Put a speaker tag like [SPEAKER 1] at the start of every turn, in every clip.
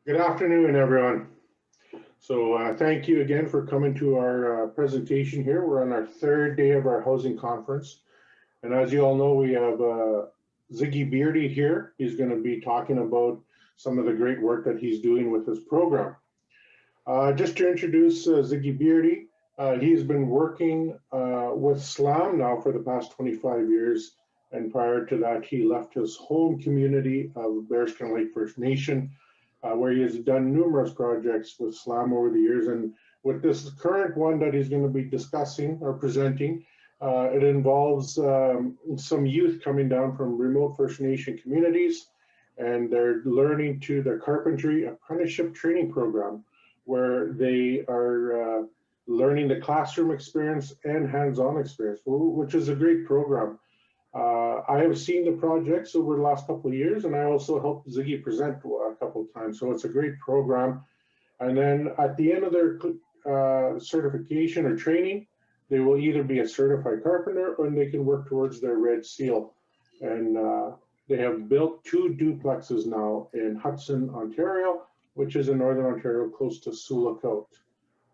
[SPEAKER 1] Good afternoon, everyone. So thank you again for coming to our presentation here. We're on our third day of our housing conference. And as you all know, we have Ziggy Beardy here. He's going to be talking about some of the great work that he's doing with his program. Just to introduce Ziggy Beardy, he's been working with SLAAMB now for the past 25 years. And prior to that, he left his home community of Bearskin Lake First Nation, where he has done numerous projects with SLAAMB over the years. And with this current one that he's going to be discussing or presenting, it involves some youth coming down from remote First Nation communities, and they're learning to the Carpentry Apprenticeship training program, where they are learning the classroom experience and hands-on experience, which is a great program. I have seen the projects over the last couple of years, and I also helped Ziggy present a couple of times. So it's a great program. And then at the end of their certification or training, they will either be a certified carpenter or they can work towards their red seal. And they have built 2 duplexes now in Hudson, Ontario, which is in Northern Ontario, close to Sioux.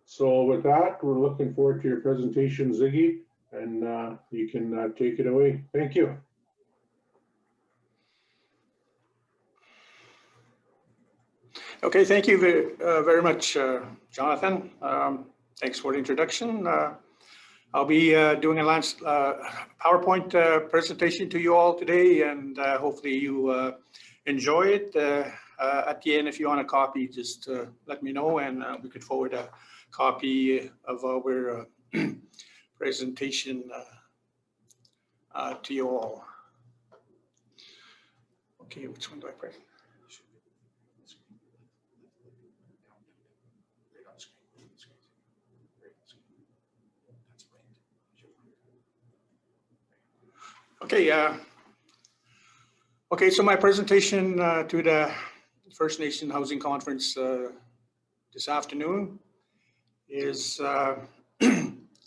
[SPEAKER 1] So with that, we're looking forward to your presentation, Ziggy. And you can take it away. Thank you.
[SPEAKER 2] Okay, thank you very much, Jonathan. Thanks for the introduction. I'll be doing a last PowerPoint presentation to you all today, and hopefully you enjoy it. At the end, if you want a copy, just let me know, and we could forward a copy of our presentation to you all. Okay, which one do I press? Okay, okay, so my presentation to the First Nation Housing Conference this afternoon is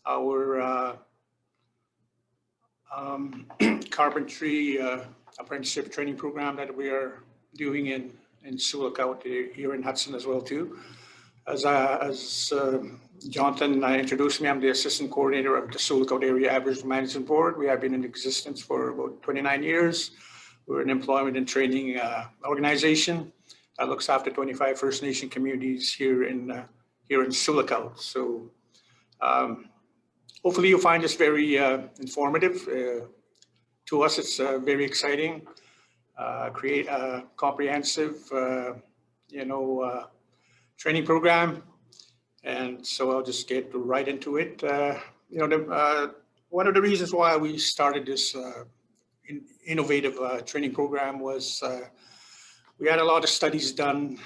[SPEAKER 2] our Carpentry Apprenticeship training program that we are doing in Sioux here in Hudson as well too. As Jonathan introduced me, I'm the assistant coordinator of the Sioux Area Aboriginal Management Board. We have been in existence for about 29 years. We're an employment and training organization that looks after 25 First Nation communities here in Sioux. So hopefully you'll find this very informative. To us, it's very exciting. Create a comprehensive, training program. And so I'll just get right into it. One of the reasons why we started this innovative training program was we had a lot of studies done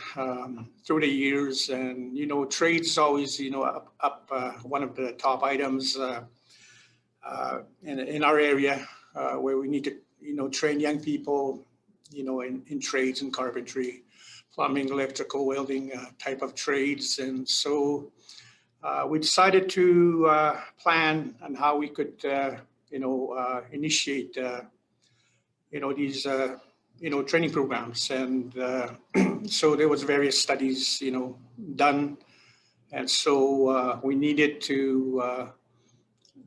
[SPEAKER 2] through the years, and trades always up one of the top items in our area where we need to train young people in trades and carpentry, plumbing, electrical, welding type of trades. And so we decided to plan on how we could initiate these training programs. And so there was various studies done, and so we needed to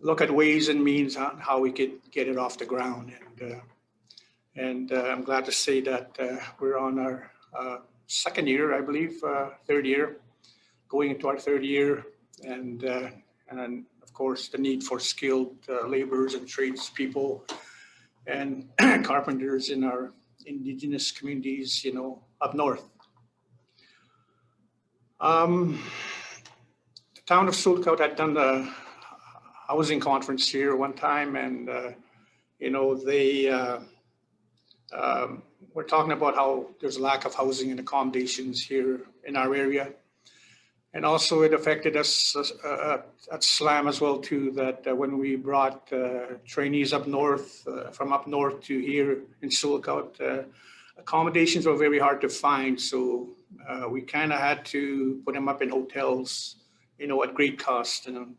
[SPEAKER 2] look at ways and means on how we could get it off the ground. And I'm glad to say that we're on our second year, I believe, third year, going into our third year, and of course the need for skilled laborers and tradespeople and carpenters in our Indigenous communities, up north. The town of Sioux had done the housing conference here one time, and they we're talking about how there's a lack of housing and accommodations here in our area. And also it affected us at SLAAMB as well too, that when we brought trainees up north, from up north to here in Sioux, accommodations were very hard to find. So we kind of had to put them up in hotels, at great cost. And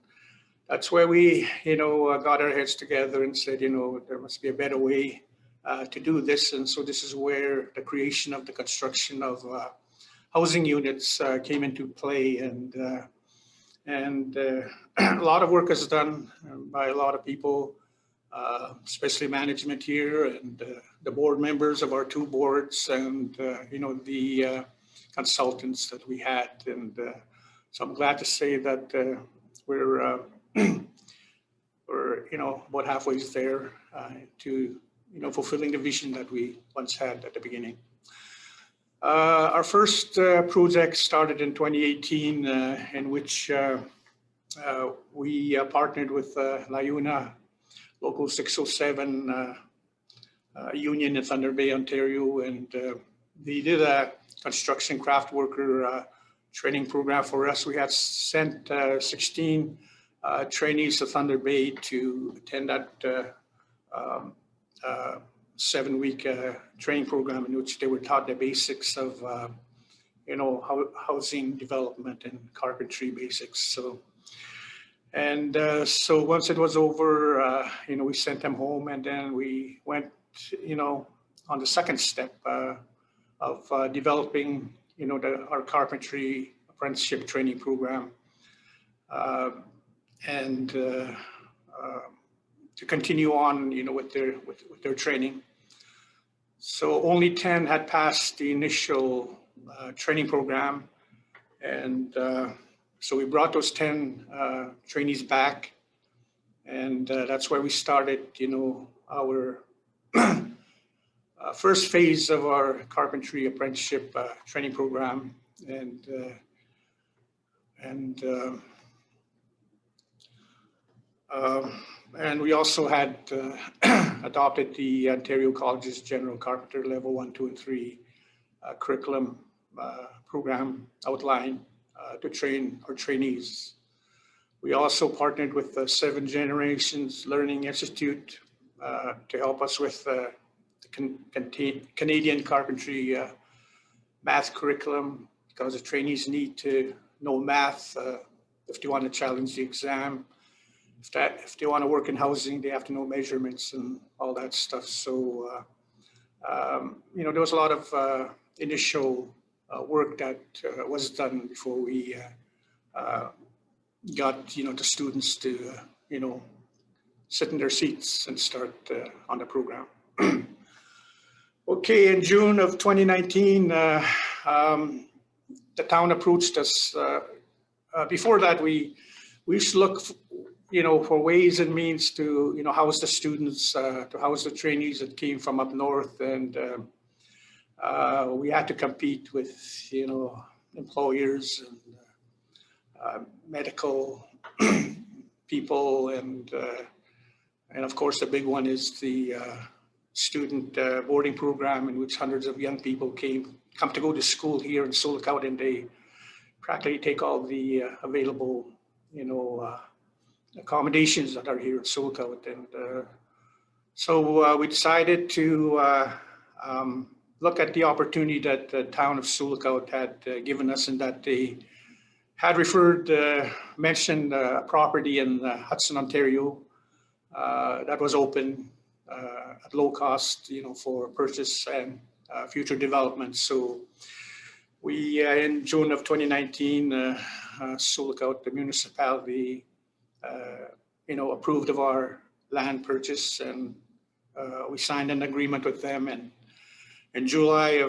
[SPEAKER 2] that's where we, got our heads together and said, there must be a better way to do this. And so this is where the creation of the construction of housing units came into play, and a lot of work is done by a lot of people, especially management here and the board members of our two boards, and the consultants that we had. And so I'm glad to say that we're about halfway there to fulfilling the vision that we once had at the beginning. Our first project started in 2018, in which we partnered with LAUNA Local 607 union in Thunder Bay, Ontario, and they did a construction craft worker training program for us. We had sent 16 trainees to Thunder Bay to attend that 7-week training program, in which they were taught the basics of housing development and carpentry basics. So once it was over, we sent them home, and then we went on the second step of developing our Carpentry Apprenticeship training program, and to continue on with their training. So only 10 had passed the initial training program, and so we brought those 10 trainees back, and that's where we started our first phase of our Carpentry Apprenticeship training program. And we also had adopted the Ontario College's General Carpenter Level 1, 2, and 3 curriculum program outline to train our trainees. We also partnered with the 7 Generations Learning Institute to help us with the Canadian carpentry math curriculum, because the trainees need to know math if they want to challenge the exam. If they want to work in housing, they have to know measurements and all that stuff. So, there was a lot of initial work that was done before we got, the students to, sit in their seats and start on the program. Okay, in June of 2019, the town approached us. Before that, we used to look for ways and means to, house the students, to house the trainees that came from up north. And we had to compete with, employers and medical people. And of course, the big one is the student boarding program, in which hundreds of young people come to go to school here in Sioux, and they practically take all the available, accommodations that are here at Sioux. And so we decided to look at the opportunity that the town of Sioux had given us, and that they had mentioned a property in Hudson, Ontario, that was open at low cost, for purchase and future development. So we, in June of 2019, Sioux, the municipality, approved of our land purchase, and we signed an agreement with them. And in July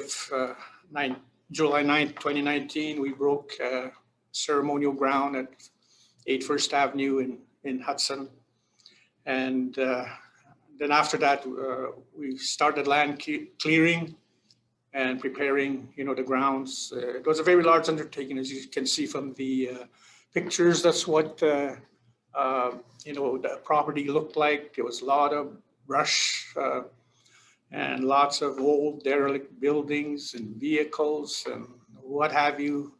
[SPEAKER 2] 9th, 2019, we broke ceremonial ground at 8 First Avenue in Hudson. And then after that, we started land clearing and preparing, the grounds. It was a very large undertaking, as you can see from the pictures. That's what the property looked like. There was a lot of brush and lots of old derelict buildings and vehicles and what have you.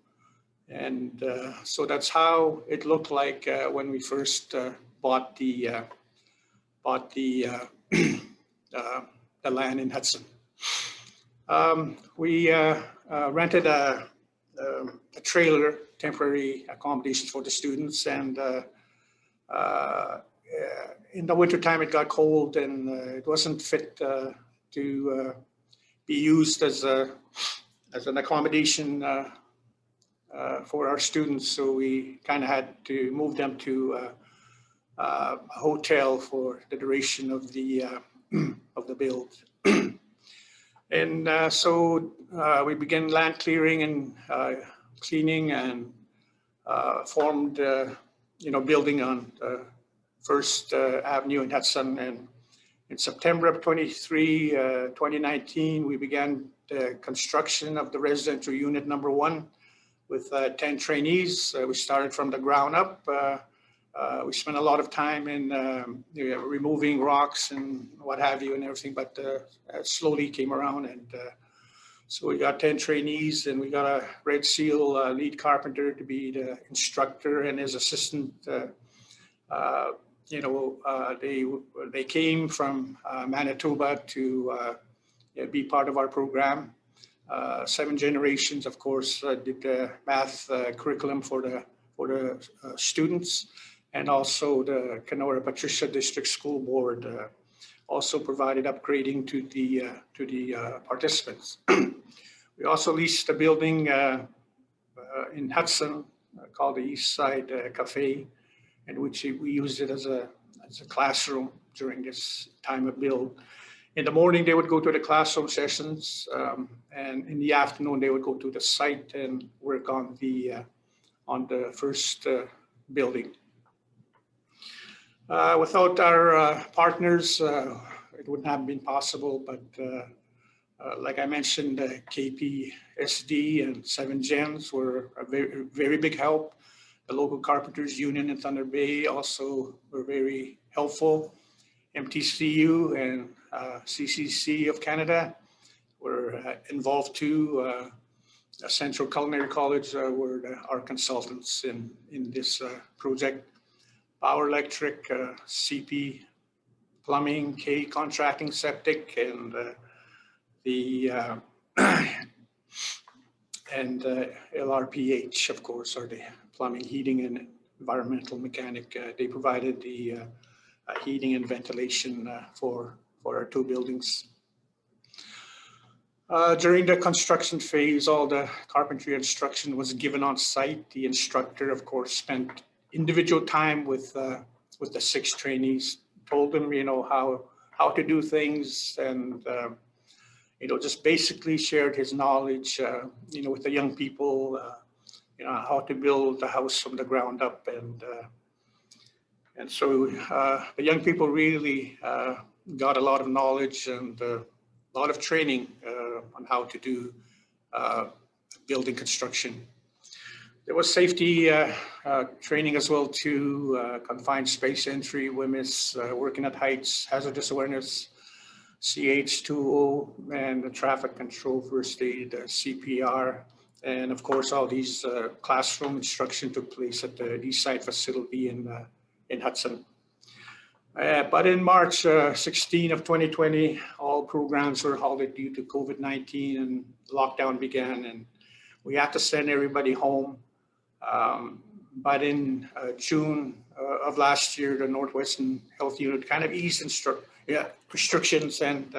[SPEAKER 2] And so that's how it looked like when we first bought the land in Hudson. We rented a trailer, temporary accommodations for the students, and in the wintertime it got cold, and it wasn't fit to be used as as an accommodation for our students. So we kind of had to move them to a hotel for the duration of the build. And so we began land clearing and cleaning, and formed, building on First Avenue in Hudson. And in September of 2019, we began the construction of the residential unit number 1 with 10 trainees. We started from the ground up. We spent a lot of time in removing rocks and what have you and everything, but slowly came around. And so we got 10 trainees, and we got a Red Seal lead carpenter to be the instructor, and his assistant. They came from Manitoba to be part of our program. 7 generations, of course, did the math curriculum for the students, and also the Kenora Patricia District School Board also provided upgrading to the participants. We also leased a building in Hudson called the East Side Cafe, in which we used it as a classroom during this time of build. In the morning, they would go to the classroom sessions, and in the afternoon, they would go to the site and work on the first building. Without our partners, it wouldn't have been possible, but like I mentioned, KPSD and 7 Gens were a very, very big help. The local carpenters union in Thunder Bay also were very helpful. MTCU and CCC of Canada were involved too. Central Culinary College were our consultants in this project. Power Electric, CP Plumbing, K Contracting Septic, and LRPH, of course, are the plumbing, heating, and environmental mechanic. They provided the heating and ventilation for our 2 buildings. During the construction phase, all the carpentry instruction was given on site. The instructor, of course, spent individual time with the 6 trainees, told them, how to do things, and just basically shared his knowledge, with the young people, how to build a house from the ground up. And so the young people really got a lot of knowledge and a lot of training on how to do building construction. There was safety training as well too, confined space entry, women's working at heights, hazardous awareness, CH2O, and the traffic control, first aid, CPR. And of course, all these classroom instruction took place at the East Side facility in Hudson. But in March 16 of 2020, all programs were halted due to COVID-19, and lockdown began, and we had to send everybody home. But in June of last year, the Northwestern Health Unit kind of eased restrictions and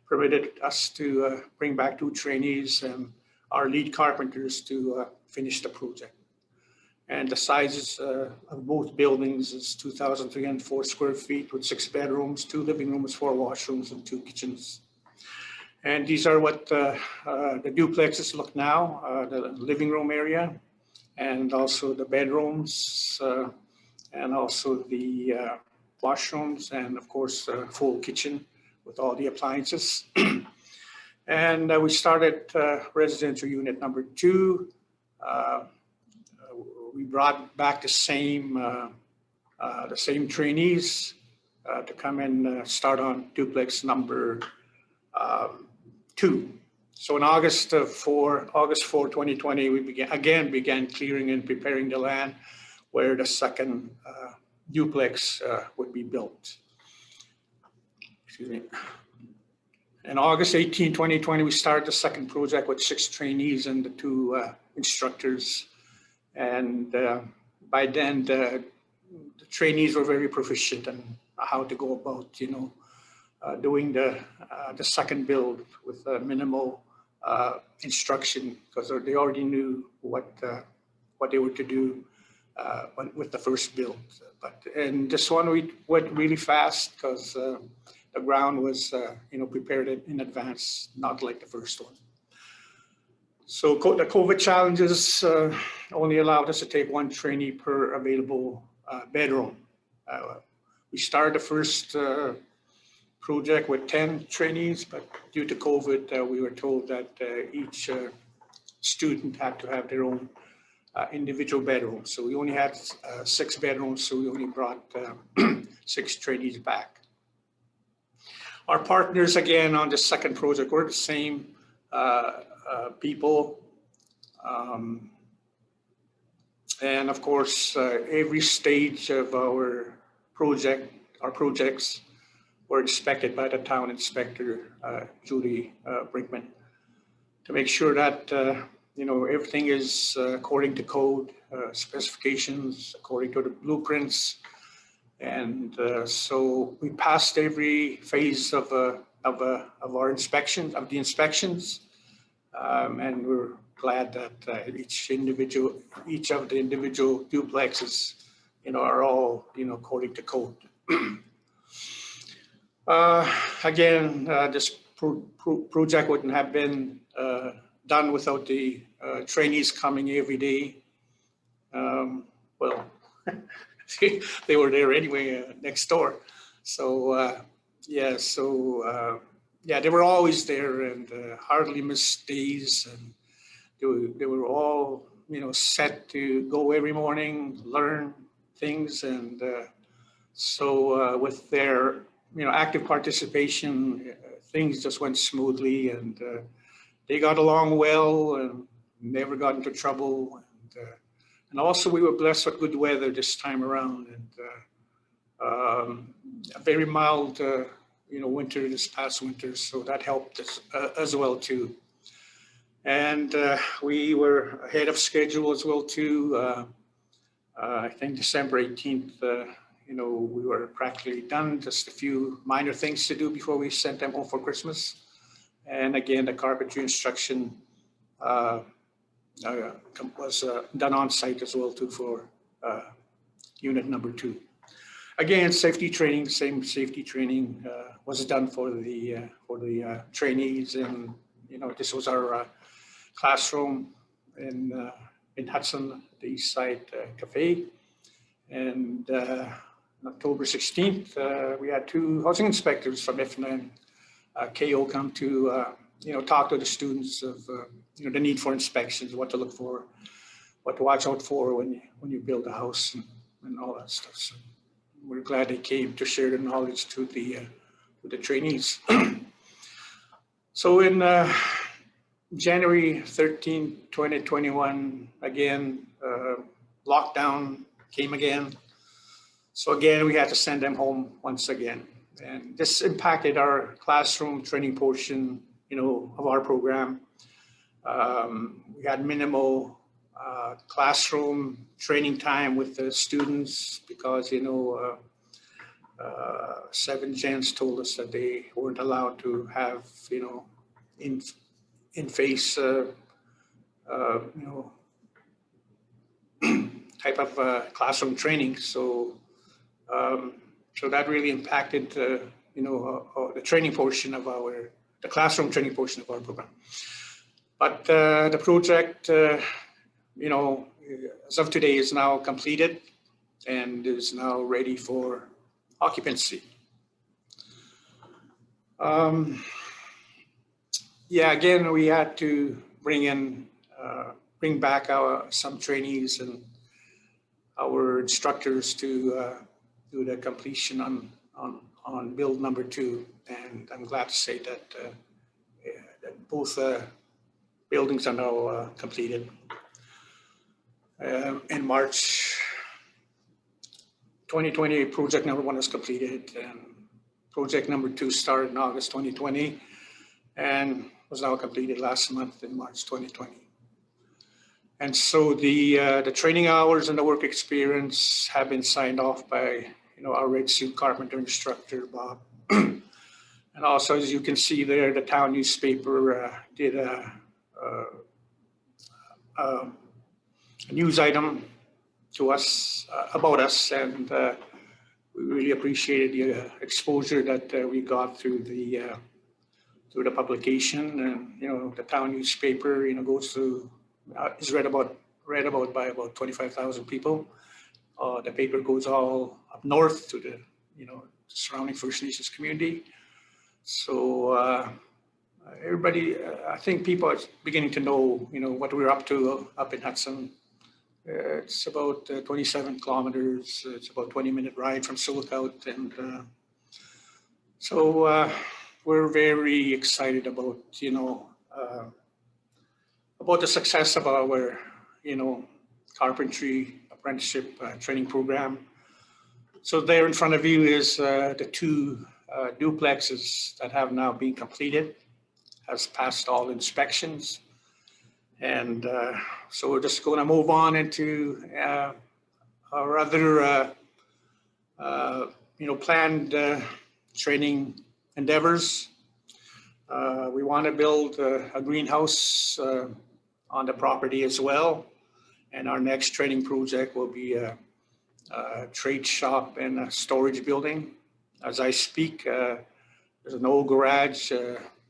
[SPEAKER 2] permitted us to bring back 2 trainees and our lead carpenters to finish the project. And the sizes of both buildings is 2,304 square feet with 6 bedrooms, 2 living rooms, 4 washrooms, and 2 kitchens. And these are what the duplexes look now, the living room area, and also the bedrooms, and also the washrooms, and of course, full kitchen with all the appliances. And we started residential unit number 2. We brought back the same trainees to come and start on duplex number 2. So in August 4, 2020, we began clearing and preparing the land where the second duplex would be built. Excuse me. In August 18, 2020, we started the second project with 6 trainees and the 2 instructors. And by then, the trainees were very proficient in how to go about, doing the second build with minimal instruction, because they already knew what they were to do with the first build. And this one we went really fast because the ground was prepared in advance, not like the first one. So the COVID challenges only allowed us to take one trainee per available bedroom. We started the first project with 10 trainees, but due to COVID, we were told that each student had to have their own individual bedroom. So we only had 6 bedrooms, so we only brought 6 trainees back. Our partners, again, on the second project were the same people. And of course, every stage of our projects were inspected by the town inspector, Judy Brinkman, to make sure that everything is according to code, specifications, according to the blueprints. And so we passed every phase of our inspections, and we're glad that each of the individual duplexes, are all, according to code. Again, this project wouldn't have been done without the trainees coming every day. Well, they were there anyway, next door. So they were always there and hardly missed days. And they were all, set to go every morning, learn things. And so with their, active participation, things just went smoothly, and they got along well and never got into trouble. And also we were blessed with good weather this time around, and a very mild, winter this past winter. So that helped us as well too. And we were ahead of schedule as well too. I think December 18th, we were practically done, just a few minor things to do before we sent them home for Christmas. And again, the carpentry instruction was done on site as well too for unit number 2. Again, safety training, same safety training was done for the trainees, and this was our classroom in Hudson, the East Side Cafe. And on October 16th, we had 2 housing inspectors from FNHC come to talk to the students of the need for inspections, what to look for, what to watch out for when you build a house, and all that stuff. So we're glad they came to share the knowledge to the trainees. So in January 13, 2021, again, lockdown came again. So again, we had to send them home once again. And this impacted our classroom training portion, of our program. We had minimal classroom training time with the students because, 7 gents told us that they weren't allowed to have, in-face, type of classroom training. So that really impacted, the training portion of the classroom training portion of our program. But the project, as of today, is now completed and is now ready for occupancy. Again, we had to bring back some trainees and our instructors to do the completion on build number 2, and I'm glad to say that, that both buildings are now completed. In March 2020, project number 1 was completed, and project number 2 started in August 2020 and was now completed last month in March 2020. And so the training hours and the work experience have been signed off by our Red Sioux carpenter instructor, Bob. And also, as you can see there, the town newspaper did a news item to us about us, and we really appreciated the exposure that we got through the publication. And the town newspaper goes through is read about by about 25,000 people. The paper goes all up north to the surrounding First Nations community. So everybody, I think people are beginning to know what we're up to up in Hudson. It's about 27 kilometers. It's about 20-minute ride from Sioux, and so we're very excited about the success of our Carpentry Apprenticeship training program. So there in front of you is the two duplexes that have now been completed, has passed all inspections. And so we're just going to move on into our other, planned training endeavors. We want to build a greenhouse on the property as well. And our next training project will be a trade shop and a storage building. As I speak, there's an old garage,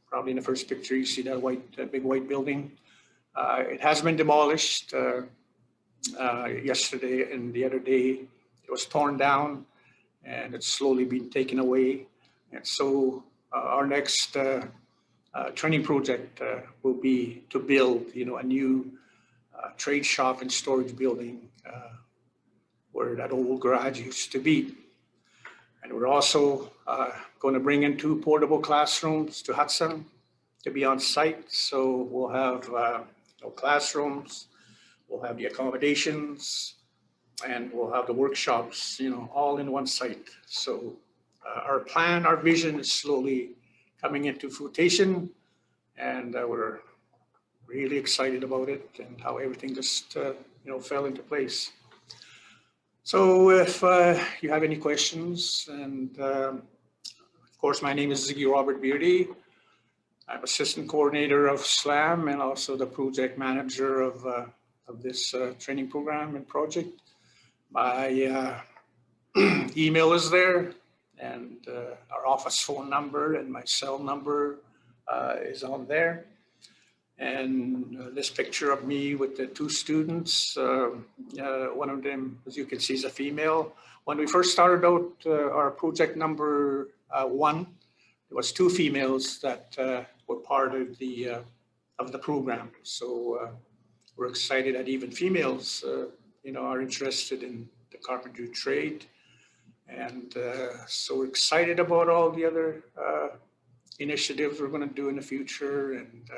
[SPEAKER 2] probably in the first picture you see that big white building. It has been demolished yesterday, and the other day it was torn down, and it's slowly being taken away. And so our next training project will be to build, a new trade shop and storage building where that old garage used to be. And we're also going to bring in 2 portable classrooms to Hudson to be on site. So we'll have classrooms, we'll have the accommodations, and we'll have the workshops, all in one site. So our plan, our vision is slowly coming into fruition, and we're really excited about it and how everything just, fell into place. So if you have any questions, and of course, my name is Ziggy Robert Beardy. I'm assistant coordinator of SLAAMB and also the project manager of this training program and project. My email is there, and our office phone number and my cell number is on there. And this picture of me with the 2 students, one of them, as you can see, is a female. When we first started out our project number 1, there was 2 females that were part of the program. So we're excited that even females, are interested in the carpentry trade. And so we're excited about all the other initiatives we're going to do in the future. And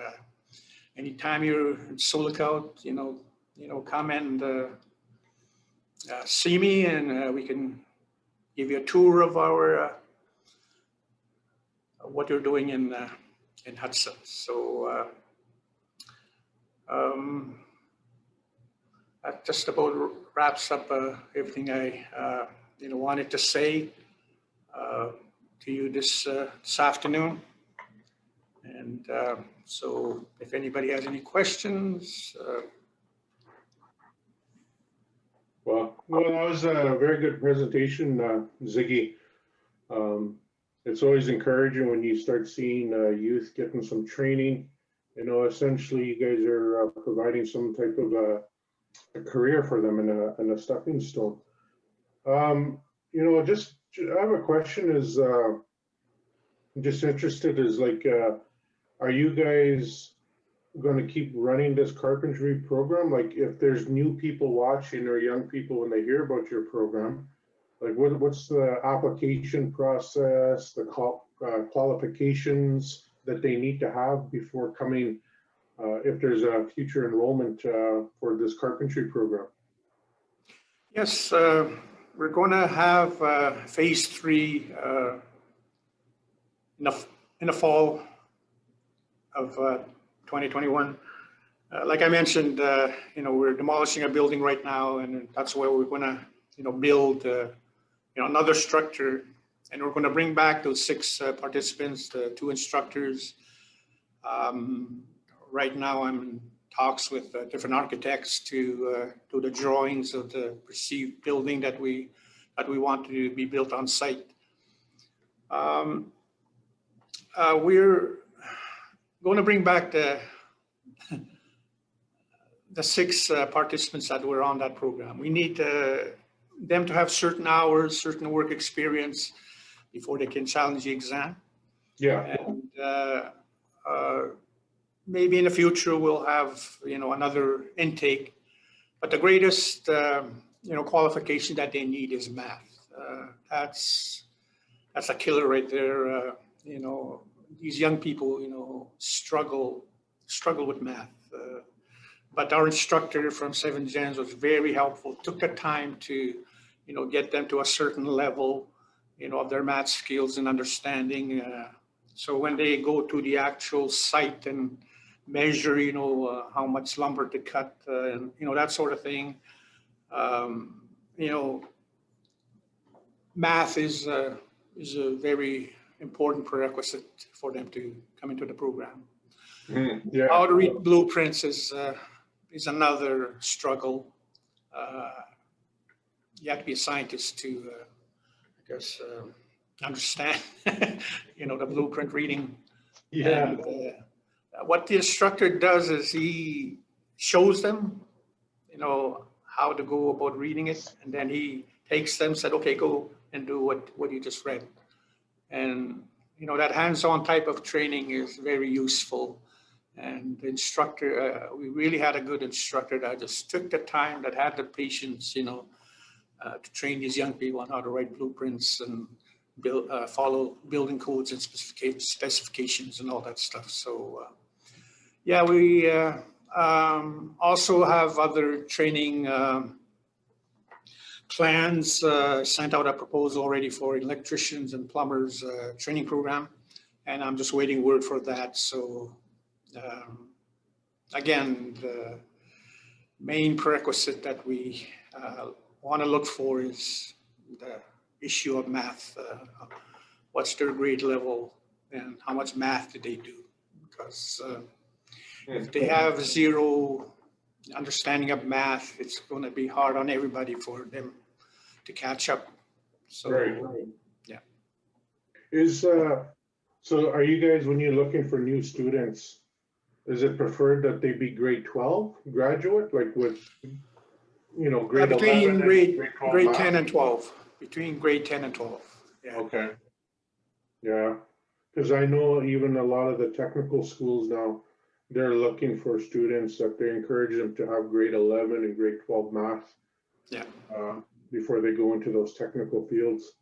[SPEAKER 2] anytime you're in Sioux, come and see me, and we can give you a tour of our what you're doing in Hudson. So that just about wraps up everything I wanted to say to you this afternoon. And so if anybody has any questions.
[SPEAKER 1] Well, that was a very good presentation, Ziggy. It's always encouraging when you start seeing youth getting some training. Essentially you guys are providing some type of a career for them and a stepping stone. Just I have a question. Is I'm just interested, is like, are you guys going to keep running this carpentry program? Like, if there's new people watching or young people when they hear about your program, like what's the application process, the qualifications that they need to have before coming, if there's a future enrollment for this carpentry program?
[SPEAKER 2] Yes, we're going to have phase 3 in the fall of 2021. Like I mentioned, we're demolishing a building right now, and that's where we're going to, build, another structure And we're going to bring back those 6 participants, the 2 instructors. Right now, I'm in talks with different architects to do the drawings of the perceived building that we want to be built on site. We're going to bring back the 6 participants that were on that program. We need them to have certain hours, certain work experience before they can challenge the exam.
[SPEAKER 1] Yeah.
[SPEAKER 2] And maybe in the future we'll have, another intake. But the greatest, qualification that they need is math. That's a killer right there. These young people, struggle with math. But our instructor from 7 Gens was very helpful, took the time to, get them to a certain level, of their math skills and understanding. So when they go to the actual site and measure, how much lumber to cut, and, that sort of thing, math is a very important prerequisite for them to come into the program.
[SPEAKER 1] Yeah.
[SPEAKER 2] How to read blueprints is another struggle. You have to be a scientist to, understand, the blueprint reading.
[SPEAKER 1] Yeah.
[SPEAKER 2] And, what the instructor does is he shows them, how to go about reading it, and then he takes them, said, okay, go and do what you just read. And, that hands-on type of training is very useful. And the instructor, we really had a good instructor that just took the time, that had the patience, to train these young people on how to write blueprints and follow building codes and specifications and all that stuff. So, yeah, we also have other training plans. Sent out a proposal already for electricians and plumbers training program, and I'm just waiting word for that. So again, the main prerequisite that we want to look for is the issue of math. What's their grade level and how much math did they do? Because if they have 0 understanding of math, it's going to be hard on everybody for them to catch up. So,
[SPEAKER 1] Right.
[SPEAKER 2] Yeah.
[SPEAKER 1] So are you guys, when you're looking for new students, is it preferred that they be grade 12 graduate, like with, grade 11
[SPEAKER 2] between
[SPEAKER 1] and
[SPEAKER 2] grade
[SPEAKER 1] 12
[SPEAKER 2] 10
[SPEAKER 1] math?
[SPEAKER 2] and 12. Between grade 10 and 12. Yeah.
[SPEAKER 1] Okay. Yeah, because I know even a lot of the technical schools now, they're looking for students that they encourage them to have grade 11 and grade 12 math.
[SPEAKER 2] Yeah.
[SPEAKER 1] Before they go into those technical fields.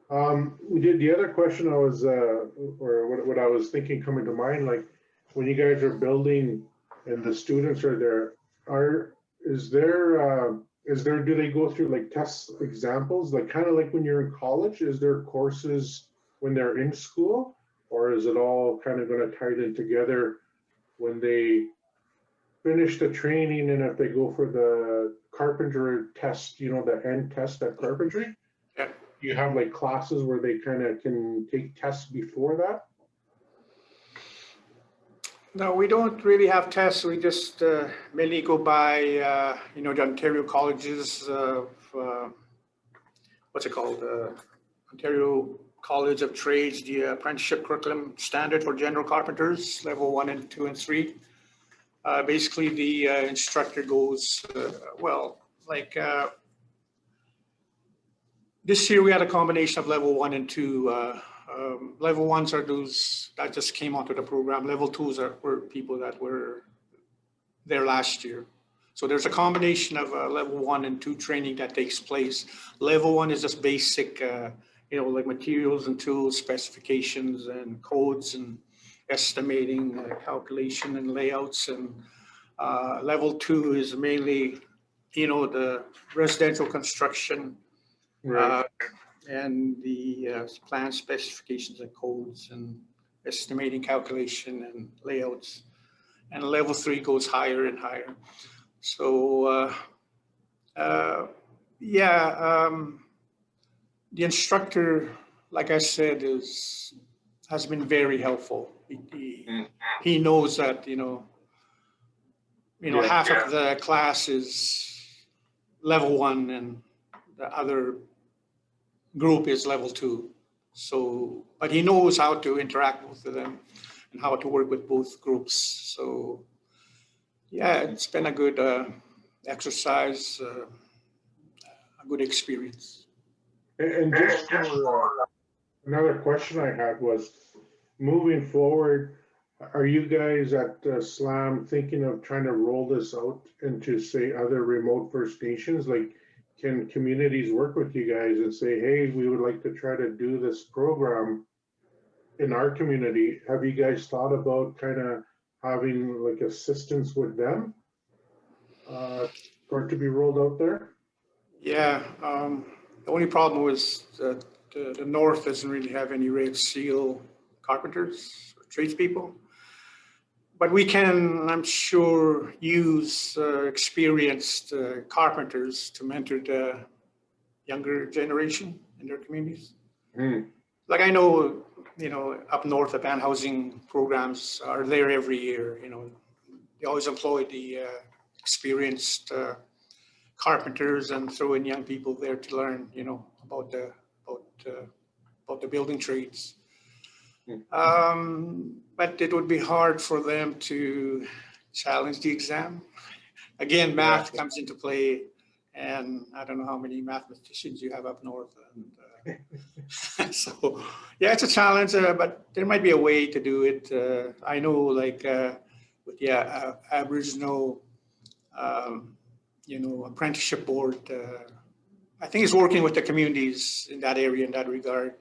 [SPEAKER 1] The other question I was, or what I was thinking coming to mind, like when you guys are building and the students are there, do they go through like test examples, like kind of like when you're in college? Is there courses when they're in school, or is it all kind of going to tie in together when they finish the training, and if they go for the carpenter test, the end test at carpentry?
[SPEAKER 2] Yeah.
[SPEAKER 1] You have like classes where they kind of can take tests before that?
[SPEAKER 2] No, we don't really have tests. We just mainly go by, the Ontario colleges of, what's it called? Ontario College of Trades, the apprenticeship curriculum standard for general carpenters, level 1 and 2 and 3. Basically, the instructor goes, this year we had a combination of level 1 and 2. Level 1s are those that just came onto the program. Level 2s were people that were there last year. So there's a combination of level 1 and 2 training that takes place. Level 1 is just basic, like materials and tools, specifications and codes and estimating, calculation and layouts. And level 2 is mainly, the residential construction,
[SPEAKER 1] Right.
[SPEAKER 2] and the plan specifications and codes and estimating, calculation and layouts. And level 3 goes higher and higher. So the instructor, like I said, has been very helpful. He knows that,
[SPEAKER 1] Yeah.
[SPEAKER 2] half of the class is level 1 and the other group is level 2. So, but he knows how to interact with them and how to work with both groups. So, yeah, it's been a good exercise, a good experience.
[SPEAKER 1] And just for another question I had was, moving forward, are you guys at SLAAMB thinking of trying to roll this out into, say, other remote First Nations? Like, can communities work with you guys and say, hey, we would like to try to do this program in our community? Have you guys thought about kind of having like assistance with them for it to be rolled out there?
[SPEAKER 2] Yeah, the only problem was that the North doesn't really have any red seal carpenters or tradespeople. But we can, I'm sure, use experienced carpenters to mentor the younger generation in their communities. Like I know, up north, the band housing programs are there every year. They always employ the experienced carpenters and throw in young people there to learn, about the building trades. But it would be hard for them to challenge the exam. Again, math comes into play, and I don't know how many mathematicians you have up north. And, so, yeah, it's a challenge, but there might be a way to do it. I know, like, with the Aboriginal, apprenticeship board, I think is working with the communities in that area in that regard.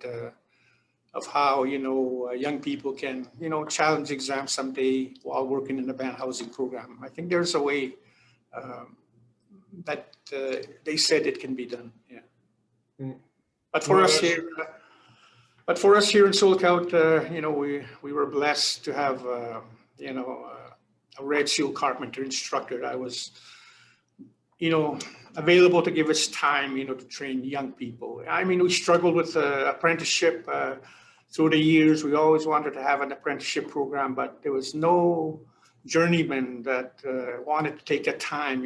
[SPEAKER 2] Of how, young people can, challenge exams someday while working in the band housing program. I think there's a way that they said it can be done. Yeah. But for us here, in Sioux, we were blessed to have, a red seal carpenter instructor that was, available to give us time, to train young people. I mean, we struggled with apprenticeship. Through the years, we always wanted to have an apprenticeship program, but there was no journeyman that wanted to take the time.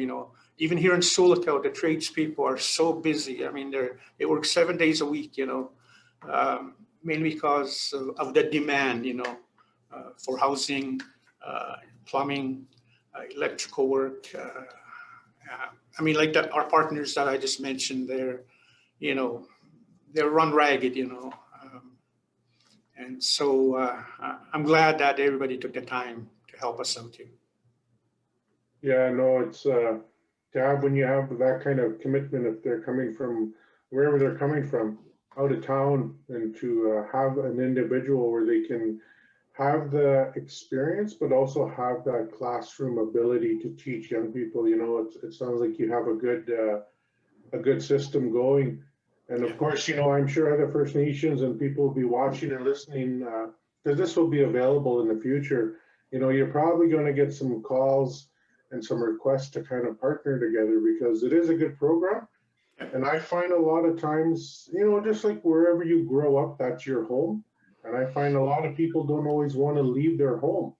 [SPEAKER 2] Even here in Sioux, the tradespeople are so busy. I mean, they work 7 days a week. Mainly because of the demand. For housing, plumbing, electrical work. I mean, like our partners that I just mentioned, they're run ragged. And so I'm glad that everybody took the time to help us out here.
[SPEAKER 1] Yeah, no, it's to have, when you have that kind of commitment, if they're coming from wherever they're coming from, out of town, and to have an individual where they can have the experience, but also have that classroom ability to teach young people. It sounds like you have a good system going. And of course, I'm sure other First Nations and people will be watching and listening, because this will be available in the future. You're probably going to get some calls and some requests to kind of partner together, because it is a good program. And I find a lot of times, just like wherever you grow up, that's your home. And I find a lot of people don't always want to leave their home.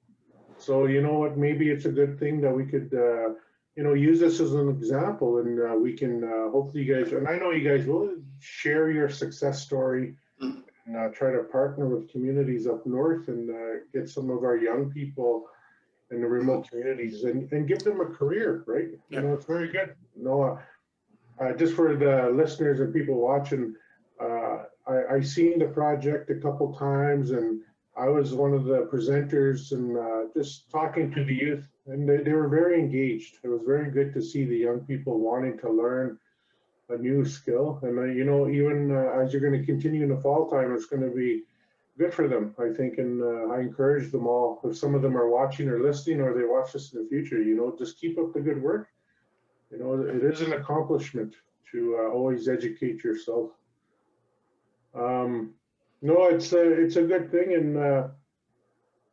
[SPEAKER 1] So, maybe it's a good thing that we could, use this as an example, and we can hopefully you guys, and I know you guys will share your success story and try to partner with communities up north and get some of our young people in the remote communities and give them a career, right? It's very good. Just for the listeners and people watching, I seen the project a couple times, and I was one of the presenters, and just talking to the youth, and they were very engaged. It was very good to see the young people wanting to learn a new skill. And even as you're going to continue in the fall time, it's going to be good for them, I think. And I encourage them all, if some of them are watching or listening, or they watch this in the future, just keep up the good work. It is an accomplishment to always educate yourself. No, it's a good thing. And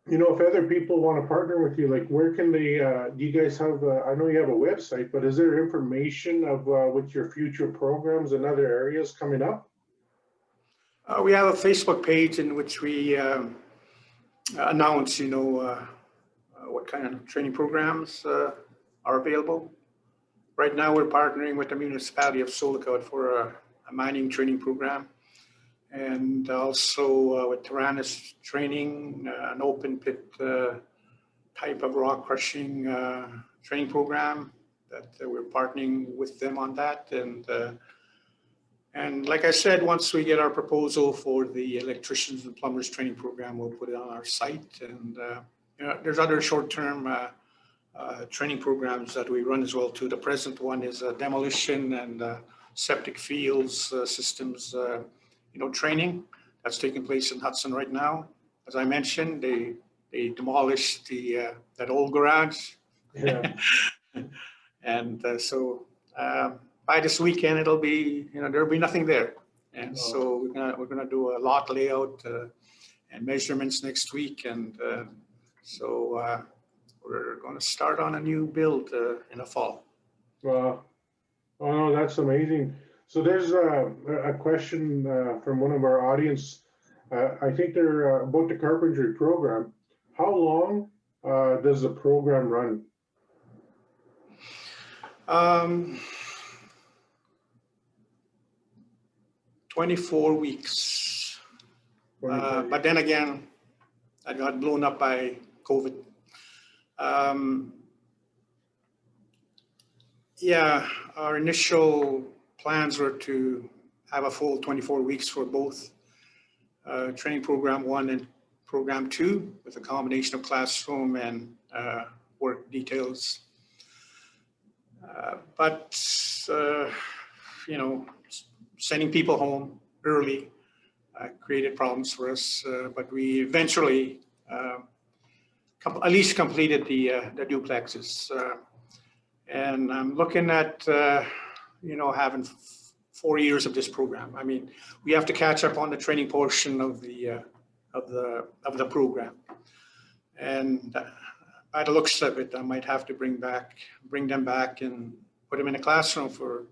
[SPEAKER 1] if other people want to partner with you, like, where can they, do you guys have, I know you have a website, but is there information of with your future programs and other areas coming up?
[SPEAKER 2] We have a Facebook page in which we announce, what kind of training programs are available. Right now, we're partnering with the municipality of Sioux for a mining training program, and also with Tyrannus Training, an open pit type of rock crushing training program that we're partnering with them on that. And like I said, once we get our proposal for the electricians and plumbers training program, we'll put it on our site. And there's other short-term training programs that we run as well too. The present one is demolition and septic fields systems, training that's taking place in Hudson right now. As I mentioned, they demolished that old garage.
[SPEAKER 1] Yeah.
[SPEAKER 2] And so by this weekend, it'll be, there'll be nothing there. And so we're gonna do a lot layout and measurements next week. And so we're going to start on a new build in the fall.
[SPEAKER 1] Oh no, that's amazing. So there's a question from one of our audience. I think they're about the carpentry program. How long does the program run?
[SPEAKER 2] 24 weeks.
[SPEAKER 1] 24
[SPEAKER 2] But then again, I got blown up by COVID. Yeah, our initial plans were to have a full 24 weeks for both training program 1 and program 2 with a combination of classroom and work details. But sending people home early created problems for us, but we eventually at least completed the duplexes. And I'm looking at, having 4 years of this program. I mean, we have to catch up on the training portion of the program. And by the looks of it, I might have to bring them back and put them in a classroom for,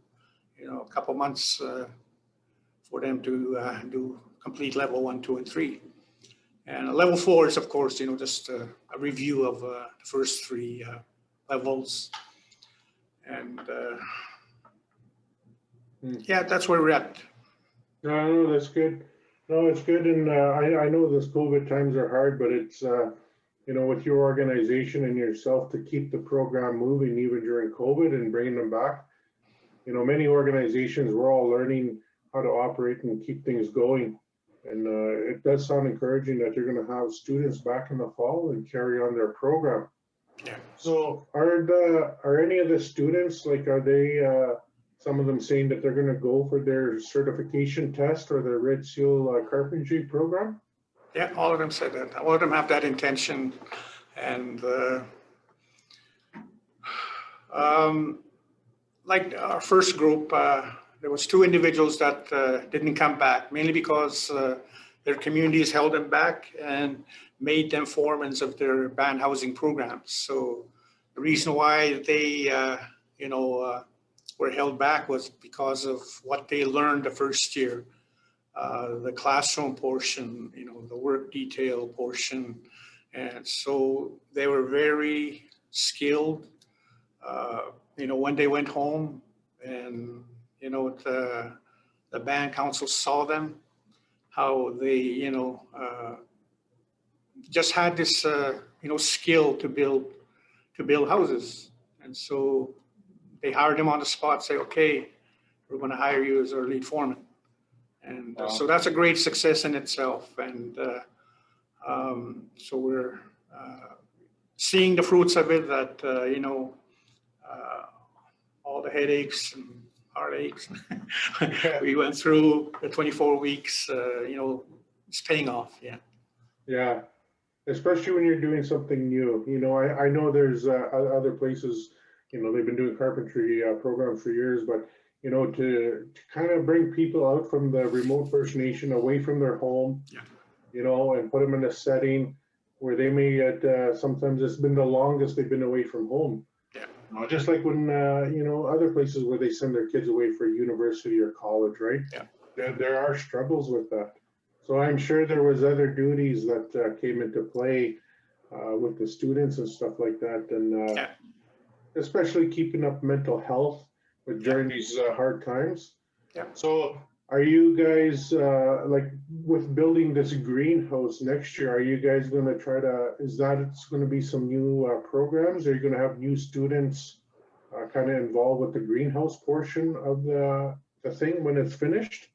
[SPEAKER 2] a couple months for them to do complete level 1, 2, and 3. And level 4 is, of course, just a review of the first 3 levels. And yeah, that's where we're at.
[SPEAKER 1] No, that's good. No, it's good. And I know this COVID times are hard, but it's, with your organization and yourself to keep the program moving even during COVID and bringing them back. Many organizations, we're all learning how to operate and keep things going. And it does sound encouraging that you're going to have students back in the fall and carry on their program.
[SPEAKER 2] Yeah.
[SPEAKER 1] So are any of the students, are they, some of them saying that they're going to go for their certification test or their Red Seal carpentry program?
[SPEAKER 2] Yeah, all of them said that. All of them have that intention. And like our first group, there was 2 individuals that didn't come back, mainly because their communities held them back and made them foremans of their band housing programs. So the reason why they, were held back was because of what they learned the first year, the classroom portion, the work detail portion. And so they were very skilled, when they went home and, the band council saw them, how they, just had this, skill to build houses. And so they hired him on the spot, say, okay, we're going to hire you as our lead foreman. And
[SPEAKER 1] Wow.
[SPEAKER 2] So that's a great success in itself. And so we're seeing the fruits of it, that, all the headaches and heartaches we went through the 24 weeks, it's paying off. Yeah.
[SPEAKER 1] Yeah, especially when you're doing something new. I know there's other places, they've been doing carpentry programs for years, but, to kind of bring people out from the remote First Nation away from their home, and put them in a setting where they may sometimes it's been the longest they've been away from home.
[SPEAKER 2] Yeah.
[SPEAKER 1] Just like when, other places where they send their kids away for university or college, right?
[SPEAKER 2] Yeah.
[SPEAKER 1] There are struggles with that. So I'm sure there was other duties that came into play with the students and stuff like that, and
[SPEAKER 2] Yeah.
[SPEAKER 1] especially keeping up mental health during these hard times.
[SPEAKER 2] Yeah.
[SPEAKER 1] So are you guys, like with building this greenhouse next year, are you guys going to try to, is that it's going to be some new programs? Are you going to have new students kind of involved with the greenhouse portion of the thing when it's finished?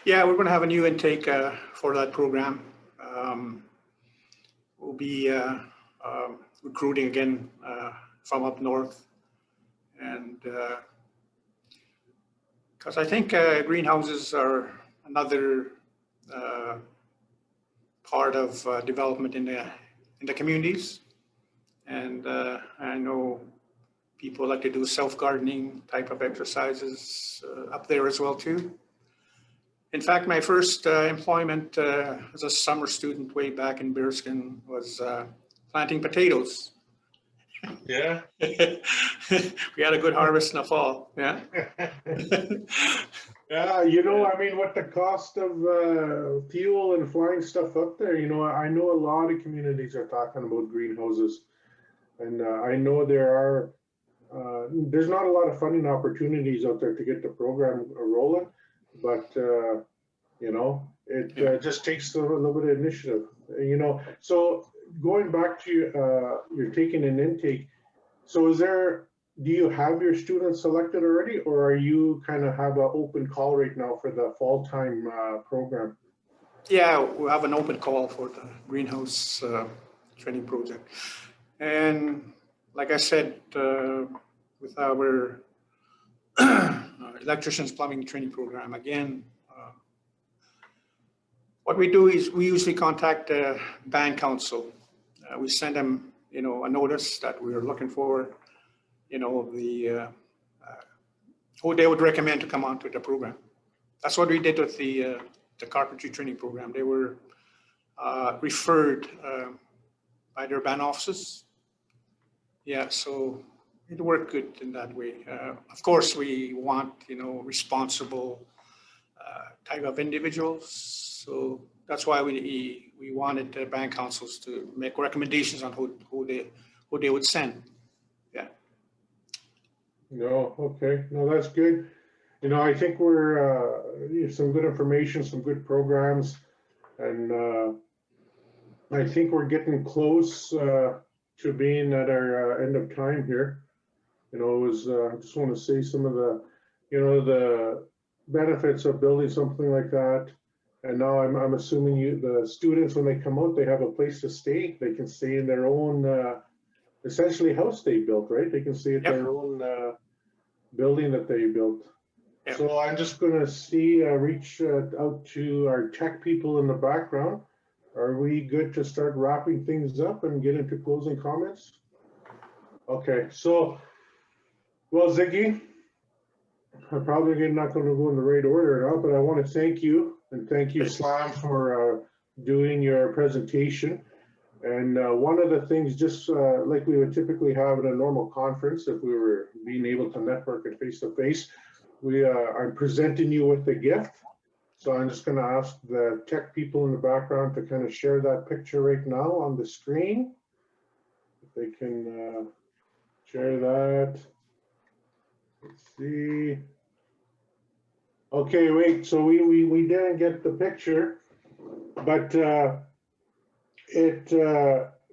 [SPEAKER 2] Yeah, we're going to have a new intake for that program. We'll be recruiting again from up north, and because I think greenhouses are another part of development in the communities, and I know people like to do self-gardening type of exercises up there as well too. In fact, my first employment as a summer student way back in Bearskin was planting potatoes.
[SPEAKER 1] Yeah.
[SPEAKER 2] We had a good harvest in the fall. Yeah.
[SPEAKER 1] Yeah, you know, I mean, with the cost of fuel and flying stuff up there, you know, I know a lot of communities are talking about greenhouses, and I know there's not a lot of funding opportunities out there to get the program rolling, but you know, it just takes a little bit of initiative, you know. So going back to you're taking an intake. So do you have your students selected already, or are you kind of have an open call right now for the fall-time program?
[SPEAKER 2] Yeah, we have an open call for the greenhouse training project. And like I said, with our electricians plumbing training program, again, what we do is we usually contact the band council. We send them, you know, a notice that we're looking for, you know, who they would recommend to come onto the program. That's what we did with the carpentry training program. They were referred by their band offices. Yeah, so it worked good in that way. Of course, we want, you know, responsible type of individuals. So that's why we wanted the band councils to make recommendations on who they would send. Yeah.
[SPEAKER 1] No, okay, no, that's good. You know, I think we're some good information, some good programs, and I think we're getting close to being at our end of time here. You know, I just want to say some of the, you know, the benefits of building something like that. And now I'm assuming the students, when they come out, they have a place to stay. They can stay in their own, essentially house they built, right? They can stay at their own building that they built.
[SPEAKER 2] Yep.
[SPEAKER 1] So I'm just going to reach out to our tech people in the background. Are we good to start wrapping things up and get into closing comments? Okay, so, well, Ziggy, I'm probably not going to go in the right order now, but I want to thank you, and thank you, SLAAMB, for doing your presentation. And one of the things, just like we would typically have at a normal conference, if we were being able to network it face-to-face, I'm presenting you with the gift. So I'm just going to ask the tech people in the background to kind of share that picture right now on the screen. If they can share that. Let's see. Okay, wait, so we didn't get the picture, but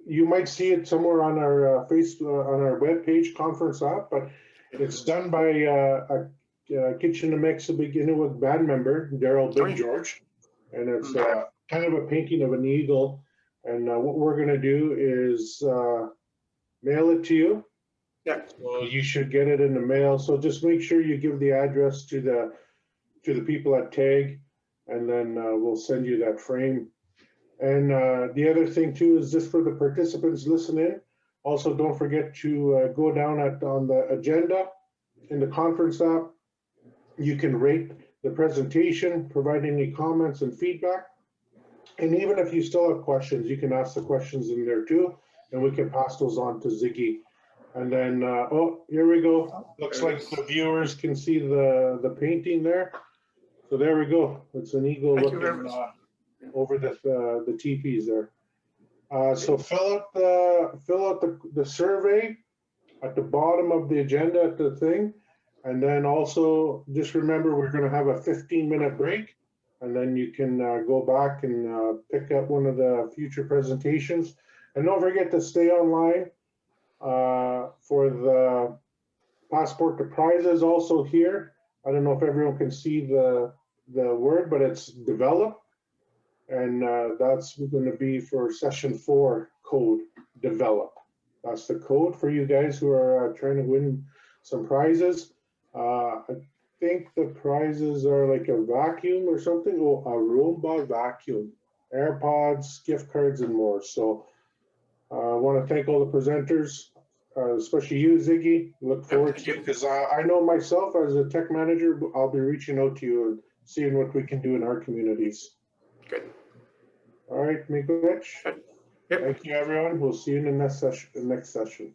[SPEAKER 1] you might see it somewhere on our on our webpage, conference app, but it's done by a Kitchen to Mix, beginning with band member Daryl Big George, and it's kind of a painting of an eagle. And what we're going to do is mail it to you.
[SPEAKER 2] Yeah.
[SPEAKER 1] So you should get it in the mail. So just make sure you give the address to the people at TAG, and then we'll send you that frame. And the other thing too is just for the participants listening. Also, don't forget to go down on the agenda in the conference app. You can rate the presentation, provide any comments and feedback. And even if you still have questions, you can ask the questions in there too, and we can pass those on to Ziggy. And then, oh, here we go. Looks like the viewers can see the painting there. So there we go. It's an eagle looking over the teepees there. So fill out the survey at the bottom of the agenda at the thing. And then also just remember, we're going to have a 15-minute break, and then you can go back and pick up one of the future presentations. And don't forget to stay online for the passport to prizes also here. I don't know if everyone can see the word, but it's develop. And that's going to be for session 4 code, develop. That's the code for you guys who are trying to win some prizes. I think the prizes are like a vacuum or something, or a Roomba vacuum, AirPods, gift cards, and more. So I want to thank all the presenters, especially you, Ziggy. Look forward to it, because I know myself as a tech manager, I'll be reaching out to you and seeing what we can do in our communities.
[SPEAKER 2] Good.
[SPEAKER 1] All right, Mikovic.
[SPEAKER 2] Yep.
[SPEAKER 1] Thank you, everyone. We'll see you in the next session.